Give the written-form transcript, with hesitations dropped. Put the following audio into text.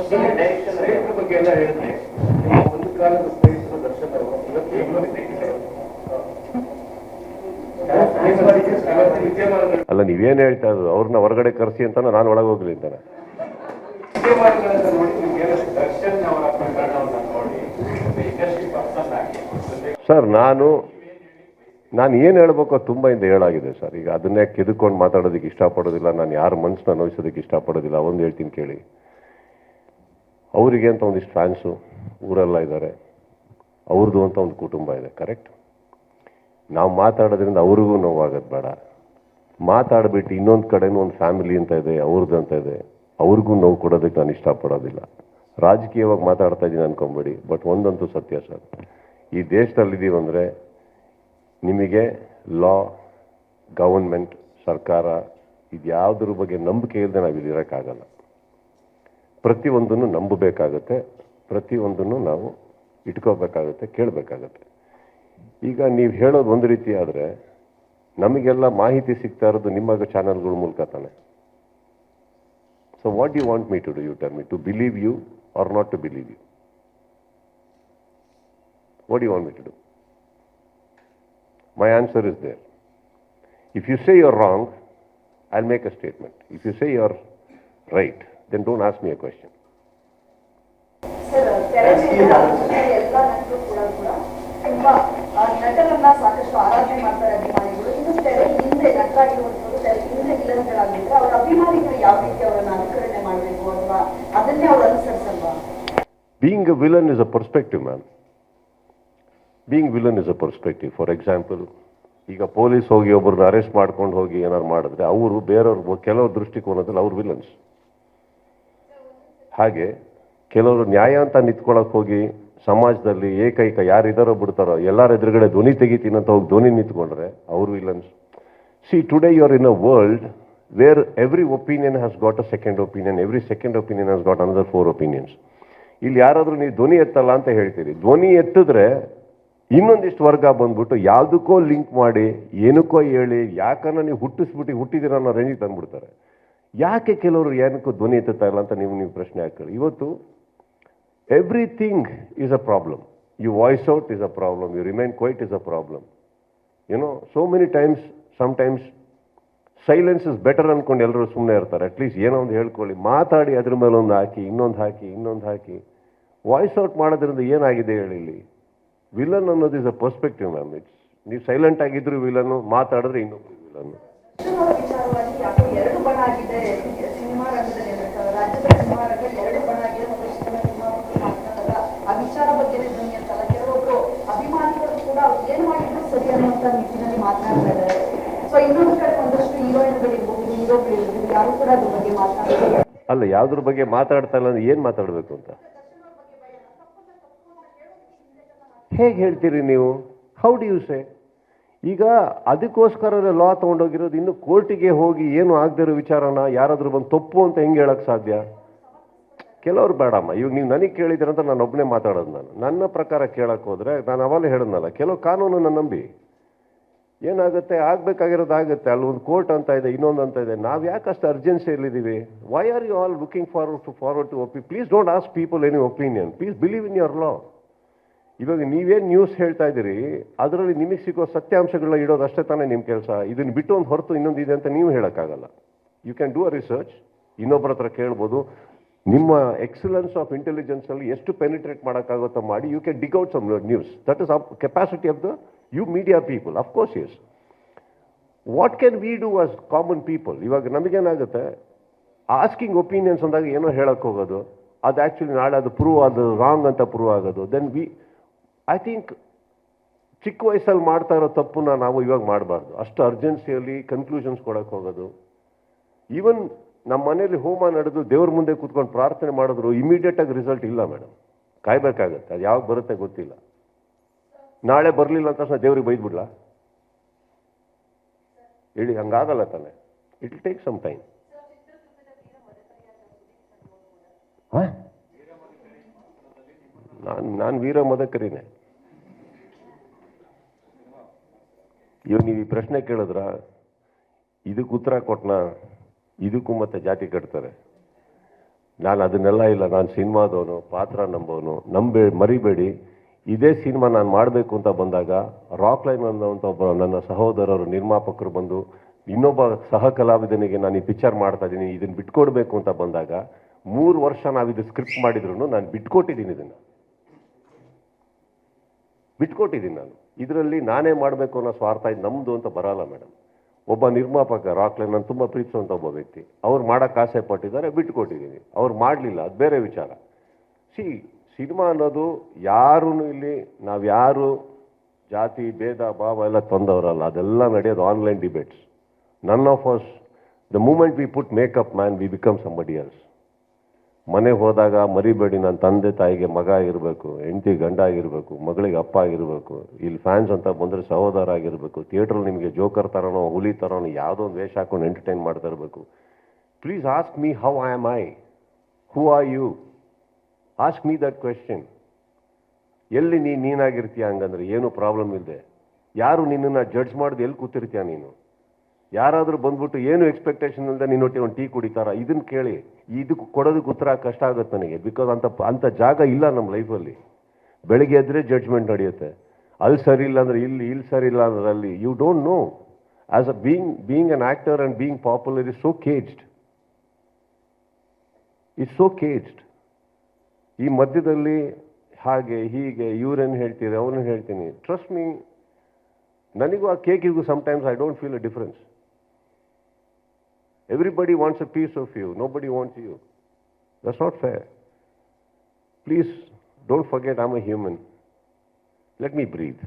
ಸ್ನೇಹಿತರ ಬಗ್ಗೆ ಎಲ್ಲ ಹೇಳಿದ್ರೆ ನಿಮ್ಮ ಒಂದು ಕಾಲದ ಸ್ನೇಹಿತರು ದರ್ಶನ ಅಲ್ಲ, ನೀವೇನು ಹೇಳ್ತಾ ಇದ್ರು? ಅವ್ರನ್ನ ಹೊರಗಡೆ ಕರೆಸಿ ಅಂತ ನಾನು ಒಳಗೆ ಹೋಗ್ಲಿ ಅಂತಾನೆ. ಸರ್, ನಾನು ಏನು ಹೇಳ್ಬೇಕೋ ತುಂಬ ಇಂದ ಹೇಳಾಗಿದೆ ಸರ್. ಈಗ ಅದನ್ನೇ ಕೆದ್ಕೊಂಡು ಮಾತಾಡೋದಕ್ಕೆ ಇಷ್ಟಪಡೋದಿಲ್ಲ, ನಾನು ಯಾರ ಮನಸ್ಸನ್ನ ನೋಯಿಸೋದಕ್ಕೆ ಇಷ್ಟಪಡೋದಿಲ್ಲ. ಒಂದು ಹೇಳ್ತೀನಿ ಕೇಳಿ, ಅವರಿಗೆ ಅಂತ ಒಂದಿಷ್ಟು ಫ್ಯಾನ್ಸು ಊರೆಲ್ಲ ಇದ್ದಾರೆ, ಅವ್ರದ್ದು ಅಂತ ಒಂದು ಕುಟುಂಬ ಇದೆ, ಕರೆಕ್ಟ್? ನಾವು ಮಾತಾಡೋದ್ರಿಂದ ಅವ್ರಿಗೂ ನೋವಾಗೋದು ಬೇಡ. ಮಾತಾಡ್ಬಿಟ್ಟು ಇನ್ನೊಂದು ಕಡೆನೂ ಒಂದು ಫ್ಯಾಮಿಲಿ ಅಂತ ಇದೆ, ಅವ್ರದ್ದು ಅಂತ ಇದೆ, ಅವ್ರಿಗೂ ನೋವು ಕೊಡೋದಕ್ಕೆ ನಾನು ಇಷ್ಟಪಡೋದಿಲ್ಲ. ರಾಜಕೀಯವಾಗಿ ಮಾತಾಡ್ತಾ ಇದ್ದೀನಿ ಅನ್ಕೊಂಬೇಡಿ, ಬಟ್ ಒಂದಂತೂ ಸತ್ಯ ಸರ್, ಈ ದೇಶದಲ್ಲಿದ್ದೀವಿ ಅಂದರೆ ನಿಮಗೆ ಲಾ, ಗವರ್ಮೆಂಟ್, ಸರ್ಕಾರ ಇದ್ಯಾವುದ್ರ ಬಗ್ಗೆ ನಂಬಿಕೆ ಇಲ್ಲದೆ ನಾವು ಇಲ್ಲಿ ಇರೋಕ್ಕಾಗಲ್ಲ. ಪ್ರತಿಯೊಂದನ್ನು ನಂಬಬೇಕಾಗತ್ತೆ, ಪ್ರತಿಯೊಂದನ್ನು ನಾವು ಇಟ್ಕೋಬೇಕಾಗತ್ತೆ, ಕೇಳಬೇಕಾಗತ್ತೆ. ಈಗ ನೀವು ಹೇಳೋದು ಒಂದು ರೀತಿ ಆದರೆ ನಮಗೆಲ್ಲ ಮಾಹಿತಿ ಸಿಗ್ತಾ ಇರೋದು ನಿಮ್ಮ ಚಾನಲ್ಗಳ ಮೂಲಕ ತಾನೆ. So what you want me to do? You tell me to believe you are not to believe you? What you want me to do? My answer is there. If you say you're wrong, I'll make a statement. If you say you're right, then don't ask me a question. Sir, ಎಲ್ಲ ನಟರು ಕೂಡ ತುಂಬಾ ನಟರನ್ನ ಸಾಕಷ್ಟು ಆರಾಧನೆ ಮಾಡ್ತಾರೆ ಅಭಿಮಾನಿಗಳು. ಇನ್ನು ತೆರೆ ಹಿಂದೆ ನಟರಾಗಿರುವಂಥದ್ದು ತೆರೆ ಹಿಂದೆ ವಿಲನ್ಗಳಾಗಿದ್ರೆ ಅವರ ಅಭಿಮಾನಿಗಳು ಯಾವ ರೀತಿ ಅವರನ್ನು ಅನುಕರಣೆ ಮಾಡಬೇಕು ಅಥವಾ ಅದನ್ನೇ ಅವರು ಅನುಸರಿಸಲ್ವಾ? Being a villain is a perspective, man. Being villain is a perspective. For example, ಈಗ ಪೊಲೀಸ್ ಹೋಗಿ ಒಬ್ಬರನ್ನ ಅರೆಸ್ಟ್ ಮಾಡ್ಕೊಂಡು ಹೋಗಿ ಏನಾರು ಮಾಡಿದ್ರೆ ಅವರು ಬೇರೆಯವ್ರು ಕೆಲವ್ರ ದೃಷ್ಟಿಕೋನದಲ್ಲಿ ಅವ್ರು ವಿಲನ್ಸ್. ಹಾಗೆ ಕೆಲವರು ನ್ಯಾಯ ಅಂತ ನಿಂತ್ಕೊಳ್ಳೋಕೆ ಹೋಗಿ ಸಮಾಜದಲ್ಲಿ ಏಕೈಕ ಯಾರಿದಾರೋ ಬಿಡ್ತಾರೋ ಎಲ್ಲರ ಎದುರುಗಡೆ ಧ್ವನಿ ತೆಗಿತೀನಿ ಅಂತ ಹೋಗಿ ಧ್ವನಿ ನಿಂತ್ಕೊಂಡ್ರೆ ಅವರು villains. See, today you are in a world where every opinion has got a second opinion, every second opinion has got another 4 opinions. ಇಲ್ಲಿ ಯಾರಾದರೂ ನೀವು ಧ್ವನಿ ಎತ್ತಲ್ಲ ಅಂತ ಹೇಳ್ತೀರಿ, ಧ್ವನಿ ಎತ್ತಿದ್ರೆ ಇನ್ನೊಂದಿಷ್ಟು ವರ್ಗ ಬಂದ್ಬಿಟ್ಟು ಯಾವುದಕ್ಕೋ ಲಿಂಕ್ ಮಾಡಿ ಏನಕ್ಕೋ ಹೇಳಿ ಯಾಕನ್ನ ನೀವು ಹುಟ್ಟಿದ್ದೀರ ಅನ್ನೋ ರೇಂಜಿಗೆ ತಂದ್ಬಿಡ್ತಾರೆ. ಯಾಕೆ ಕೆಲವರು ಏನಕ್ಕೂ ಧ್ವನಿ ಎತ್ತುತ್ತಾ ಇಲ್ಲ ಅಂತ ನೀವು ಪ್ರಶ್ನೆ ಹಾಕ್ಕೊಳ್ಳಿ. ಇವತ್ತು everything is a problem. You voice out is a problem, you remain quiet is a problem. You know, so many times, sometimes silence is better ಅಂದ್ಕೊಂಡು ಎಲ್ಲರೂ ಸುಮ್ಮನೆ ಇರ್ತಾರೆ. ಅಟ್ಲೀಸ್ಟ್ ಏನೋ ಒಂದು ಹೇಳ್ಕೊಳ್ಳಿ, ಮಾತಾಡಿ, ಅದ್ರ ಮೇಲೆ ಒಂದು ಹಾಕಿ, ಇನ್ನೊಂದು ಹಾಕಿ ವಾಯ್ಸ್ ಔಟ್ ಮಾಡೋದ್ರಿಂದ ಏನಾಗಿದೆ ಹೇಳಿ? ಇಲ್ಲಿ ವಿಲನ್ ಅನ್ನೋದು ಇಸ್ ಅ ಪರ್ಸ್ಪೆಕ್ಟಿವ್ ಮ್ಯಾಮ್. ನೀವು ಸೈಲೆಂಟ್ ಆಗಿದ್ರು ವಿಲನ್ನು, ಮಾತಾಡಿದ್ರೆ ಇನ್ನೊಬ್ರು ವಿಲನ್ನು. ವಿಚಾರವಾಗಿ ಯಾಕೋ ಎರಡು ಬಣ ಆಗಿದೆ ಸಿನಿಮಾ ರಂಗದಲ್ಲಿ, ರಾಜ್ಯದ ಸಿನಿಮಾ ರಂಗದಲ್ಲಿ ಎರಡು ಬಣ ಆಗಿದೆ ಮತ್ತು ಸಿನಿಮಾ ಮಾತನಾಡಲ್ಲ ಆ ವಿಚಾರ ಬಗ್ಗೆ ಧ್ವನಿ ಅಂತಲ್ಲ. ಕೆಲವೊಬ್ರು ಅಭಿಮಾನಿಗಳು ಕೂಡ ಏನ್ ಮಾಡಿದ್ರು ಸರಿ ಅನ್ನುವಂತ ನಿಟ್ಟಿನಲ್ಲಿ ಮಾತನಾಡ್ತಾ ಇದ್ದಾರೆ. ಸೊ ಇನ್ನೊಂದು ಕಡೆ ಒಂದಷ್ಟು ಹೀರೋಯಿನ್ಗಳಿರ್ಬೋದು, ಹೀರೋಗಳಿರ್ಬೋದು, ಯಾರು ಕೂಡ ಅದ್ರ ಬಗ್ಗೆ ಮಾತನಾಡ್ತಾರೆ. ಅಲ್ಲ, ಯಾವ್ದ್ರ ಬಗ್ಗೆ ಮಾತಾಡ್ತಾ ಇಲ್ಲ ಅಂದ್ರೆ ಏನ್ ಮಾತಾಡ್ಬೇಕು ಅಂತ ಹೇಗೆ ಹೇಳ್ತೀರಿ ನೀವು? How do you say? ಈಗ ಅದಕ್ಕೋಸ್ಕರ ಲಾ ತೊಗೊಂಡೋಗಿರೋದು. ಇನ್ನು ಕೋರ್ಟಿಗೆ ಹೋಗಿ ಏನು ಆಗದಿರೋ ವಿಚಾರನ ಯಾರಾದ್ರೂ ಬಂದು ತಪ್ಪು ಅಂತ ಹೆಂಗೆ ಹೇಳಕ್ ಸಾಧ್ಯ? ಕೆಲವ್ರು ಬೇಡಮ್ಮ. ಇವಾಗ ನೀವು ನನಗೆ ಕೇಳಿದ್ರಂತ ನಾನು ಒಬ್ಬನೇ ಮಾತಾಡೋದು. ನನ್ನ ಪ್ರಕಾರ ಕೇಳಕ್ಕೆ ಹೋದ್ರೆ ನಾನು ಅವಾಗಲೇ ಹೇಳಿದ್ನಲ್ಲ, ಕೆಲವು ಕಾನೂನನ್ನು ನಂಬಿ ಏನಾಗುತ್ತೆ, ಆಗ್ಬೇಕಾಗಿರೋದು ಆಗುತ್ತೆ. ಅಲ್ಲಿ ಒಂದು ಕೋರ್ಟ್ ಅಂತ ಇದೆ, ಇನ್ನೊಂದು ಅಂತ ಇದೆ. ನಾವು ಯಾಕಷ್ಟು ಅರ್ಜೆನ್ಸಿಯಲ್ಲಿದ್ದೀವಿ? Why are you all looking forward to please don't ask people any opinion, please believe in your law. ಇವಾಗ ನೀವೇನು ನ್ಯೂಸ್ ಹೇಳ್ತಾ ಇದ್ದೀರಿ, ಅದರಲ್ಲಿ ನಿಮಗೆ ಸಿಗೋ ಸತ್ಯಾಂಶಗಳನ್ನ ಇಡೋದು ಅಷ್ಟೇ ತಾನೇ ನಿಮ್ಮ ಕೆಲಸ. ಇದನ್ನು ಬಿಟ್ಟು ಒಂದು ಹೊರತು ಇನ್ನೊಂದು ಇದೆ ಅಂತ ನೀವು ಹೇಳೋಕ್ಕಾಗಲ್ಲ. You can do a research, ಇನ್ನೊಬ್ಬರ ಹತ್ರ ಕೇಳ್ಬೋದು. ನಿಮ್ಮ ಎಕ್ಸಲೆನ್ಸ್ ಆಫ್ ಇಂಟೆಲಿಜೆನ್ಸಲ್ಲಿ ಎಷ್ಟು ಪೆನಿಟ್ರೇಟ್ ಮಾಡೋಕ್ಕಾಗುತ್ತೋ ಮಾಡಿ. You can dig out some news. That is capacity of the you media people. Of course yes. What can we do as common people? ಇವಾಗ ನಮಗೇನಾಗುತ್ತೆ, asking opinions ಅಂದಾಗ ಏನೋ ಹೇಳಕ್ಕೆ ಹೋಗೋದು, ಅದು ಆ್ಯಕ್ಚುಲಿ ನಾಳೆ ಅದು ಪ್ರೂವ್ ಅದು ರಾಂಗ್ ಅಂತ ಪ್ರೂವ್ ಆಗೋದು. ದೆನ್ ಐ ಥಿಂಕ್ ಚಿಕ್ಕ ವಯಸ್ಸಲ್ಲಿ ಮಾಡ್ತಾ ಇರೋ ತಪ್ಪನ್ನ ನಾವು ಇವಾಗ ಮಾಡಬಾರ್ದು. ಅಷ್ಟು ಅರ್ಜೆನ್ಸಿಯಲ್ಲಿ ಕನ್ಕ್ಲೂಷನ್ಸ್ ಕೊಡೋಕೆ ಹೋಗೋದು. ಈವನ್ ನಮ್ಮ ಮನೇಲಿ ಹೋಮ ನಡೆದು ದೇವ್ರ ಮುಂದೆ ಕೂತ್ಕೊಂಡು ಪ್ರಾರ್ಥನೆ ಮಾಡಿದ್ರು ಇಮಿಡಿಯೇಟಾಗಿ ರಿಸಲ್ಟ್ ಇಲ್ಲ ಮೇಡಮ್, ಕಾಯ್ಬೇಕಾಗತ್ತೆ. ಅದು ಯಾವಾಗ ಬರುತ್ತೆ ಗೊತ್ತಿಲ್ಲ. ನಾಳೆ ಬರಲಿಲ್ಲ ಅಂತ ತಕ್ಷಣ ದೇವ್ರಿಗೆ ಬೈದ್ಬಿಡ್ಲಾ ಹೇಳಿ? ಹಂಗಾಗಲ್ಲ ತಾನೆ. It will take some time. ನಾನು ವೀರ ಮದಕರಿನೇ. ಇವಾಗ ನೀವು ಈ ಪ್ರಶ್ನೆ ಕೇಳಿದ್ರ, ಇದಕ್ಕೆ ಉತ್ತರ ಕೊಟ್ಟನ, ಇದಕ್ಕೂ ಮತ್ತೆ ಜಾತಿ ಕಟ್ತಾರೆ. ನಾನು ಅದನ್ನೆಲ್ಲ ಇಲ್ಲ, ನಾನು ಸಿನಿಮಾದವನು, ಪಾತ್ರ ನಂಬೋನು, ಮರಿಬೇಡಿ. ಇದೇ ಸಿನಿಮಾ ನಾನು ಮಾಡಬೇಕು ಅಂತ ಬಂದಾಗ ರಾಕ್ ಲೈನ್ ಅನ್ನೋಂಥ ಒಬ್ಬ ನನ್ನ ಸಹೋದರರು ನಿರ್ಮಾಪಕರು ಬಂದು ಇನ್ನೊಬ್ಬ ಸಹ ಕಲಾವಿದನಿಗೆ ನಾನು ಈ ಪಿಕ್ಚರ್ ಮಾಡ್ತಾ ಇದ್ದೀನಿ, ಇದನ್ನು ಬಿಟ್ಕೊಡ್ಬೇಕು ಅಂತ ಬಂದಾಗ 3 ವರ್ಷ ನಾವಿದು ಸ್ಕ್ರಿಪ್ಟ್ ಮಾಡಿದ್ರು ನಾನು ಬಿಟ್ಕೊಟ್ಟಿದ್ದೀನಿ. ನಾನು ಇದರಲ್ಲಿ ನಾನೇ ಮಾಡಬೇಕು ಅನ್ನೋ ಸ್ವಾರ್ಥ ಇದು ನಮ್ಮದು ಅಂತ ಬರಲ್ಲ ಮೇಡಮ್. ಒಬ್ಬ ನಿರ್ಮಾಪಕ ರಾಕ್ ಲೈನ್ ನಾನು ತುಂಬ ಪ್ರೀತಿಸುವಂಥ ಒಬ್ಬ ವ್ಯಕ್ತಿ, ಅವ್ರು ಮಾಡೋಕ್ಕೆ ಆಸೆ ಪಟ್ಟಿದ್ದಾರೆ, ಬಿಟ್ಕೊಟ್ಟಿದ್ದೀನಿ. ಅವ್ರು ಮಾಡಲಿಲ್ಲ, ಅದು ಬೇರೆ ವಿಚಾರ. ಸಿನಿಮಾ ಅನ್ನೋದು ಯಾರೂ ಇಲ್ಲಿ ನಾವ್ಯಾರು ಜಾತಿ ಭೇದ ಭಾವ ಎಲ್ಲ ತಂದವರಲ್ಲ, ಅದೆಲ್ಲ ನಡೆಯೋದು online debates. None of us, the moment we put makeup man we become somebody else. ಮನೆಗೆ ಹೋದಾಗ ಮರಿಬೇಡಿ, ನನ್ನ ತಂದೆ ತಾಯಿಗೆ ಮಗ ಆಗಿರಬೇಕು, ಹೆಂಡತಿ ಗಂಡ ಆಗಿರಬೇಕು, ಮಗಳಿಗೆ ಅಪ್ಪ ಆಗಿರಬೇಕು, ಇಲ್ಲಿ ಫ್ಯಾನ್ಸ್ ಅಂತ ಬಂದರೆ ಸಹೋದರ ಆಗಿರಬೇಕು, ಥಿಯೇಟ್ರಲ್ಲಿ ನಿಮಗೆ ಜೋಕರ್ ಥರನೋ ಹುಲಿ ಥರನೋ ಯಾವುದೋ ಒಂದು ವೇಷ ಹಾಕೊಂಡು ಎಂಟರ್ಟೈನ್ ಮಾಡ್ತಾ ಇರಬೇಕು. Please ask me how am I, who are you, ask me that question. ಎಲ್ಲಿ ನೀನಾಗಿರ್ತೀಯ ಹಂಗಂದ್ರೆ ಏನೂ ಪ್ರಾಬ್ಲಮ್ ಇಲ್ಲದೆ, ಯಾರು ನಿನ್ನನ್ನು ಜಡ್ಜ್ ಮಾಡಿದೆ ಎಲ್ಲಿ ಕೂತಿರ್ತೀಯ ನೀನು? ಯಾರಾದರೂ ಬಂದ್ಬಿಟ್ಟು ಏನು ಎಕ್ಸ್ಪೆಕ್ಟೇಷನ್ ಇಲ್ಲದೆ ನಿನ್ನೊಟ್ಟಿಗೆ ಒಂದು ಟೀ ಕುಡಿತಾರ? ಇದನ್ನು ಕೇಳಿ, ಇದಕ್ಕೆ ಕೊಡೋದಕ್ಕೆ ಉತ್ತರ ಕಷ್ಟ ಆಗುತ್ತೆ ನನಗೆ. ಬಿಕಾಸ್ ಅಂಥ ಜಾಗ ಇಲ್ಲ ನಮ್ಮ ಲೈಫಲ್ಲಿ. ಬೆಳಿಗ್ಗೆ ಎದ್ದರೆ ಜಡ್ಜ್ಮೆಂಟ್ ನಡೆಯುತ್ತೆ, ಅಲ್ಲಿ ಸರಿ ಇಲ್ಲ ಅಂದರೆ ಇಲ್ಲಿ ಸರಿ ಇಲ್ಲ ಅಂದ್ರೆ ಅಲ್ಲಿ. You don't know. As a being an actor and being popular is so caged. It's so caged. ಈ ಮಧ್ಯದಲ್ಲಿ ಹಾಗೆ ಹೀಗೆ ಇವ್ರೇನು ಹೇಳ್ತೀರಿ, ಅವನು ಹೇಳ್ತೀನಿ. ಟ್ರಸ್ಟ್ ಮೀ, ನನಗೂ ಆ ಕೇಕಿಗೂ sometimes I don't feel a difference. Everybody wants a piece of you. Nobody wants you. That's not fair. Please don't forget I'm a human. Let me breathe.